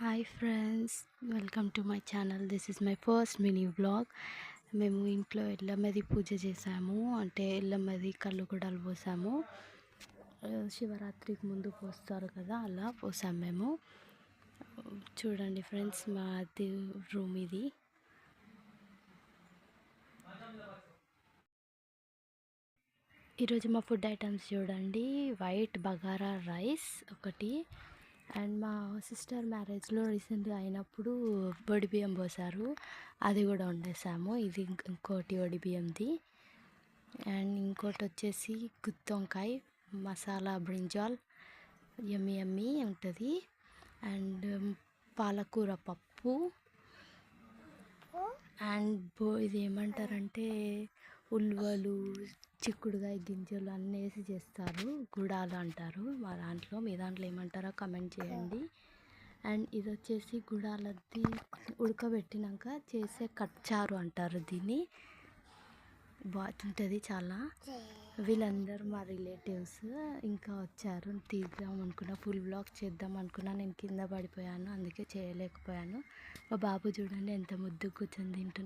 Hi friends, welcome to my channel. This is my first mini vlog. మేము ఇంట్లో ఎల్లమ్మది పూజ చేసాము. అంటే ఎల్లమ్మది కళ్ళు గుడాలు పోసాము. శివరాత్రికి ముందు పోస్తారు కదా, అలా పోసాము మేము. చూడండి ఫ్రెండ్స్, మాది రూమ్ ఇది. ఈరోజు మా ఫుడ్ ఐటమ్స్ చూడండి. వైట్ బగారా రైస్ ఒకటి, అండ్ మా సిస్టర్ మ్యారేజ్లో రీసెంట్గా అయినప్పుడు వడి బియ్యం పోసారు, అది కూడా వండేసాము. ఇది ఇంకోటి వడి బియ్యంది. అండ్ ఇంకోటి వచ్చేసి గుత్తి వంకాయ మసాలా బ్రింజాల్, యమ్మీ యమ్మీ ఉంటుంది. అండ్ పాలకూర పప్పు, అండ్ ఇది ఏమంటారంటే ఉల్వలు, చిక్కుడుకాయ గింజలు అన్నీ వేసి చేస్తారు, గుడాలు అంటారు మా దాంట్లో. మీ దాంట్లో ఏమంటారో కమెంట్ చేయండి. అండ్ ఇది వచ్చేసి గుడాలది ఉడకబెట్టినాక చేసే కచ్చారు అంటారు దీన్ని. బాగుంటుంది చాలా. వీళ్ళందరూ మా రిలేటివ్స్ ఇంకా వచ్చారు. తీద్దాం అనుకున్నా, ఫుల్ బ్లాగ్ చేద్దాం అనుకున్నా, నేను కింద పడిపోయాను, అందుకే చేయలేకపోయాను. మా బాబు చూడండి ఎంత ముద్దు కూర్చొని తింటున్నాడు.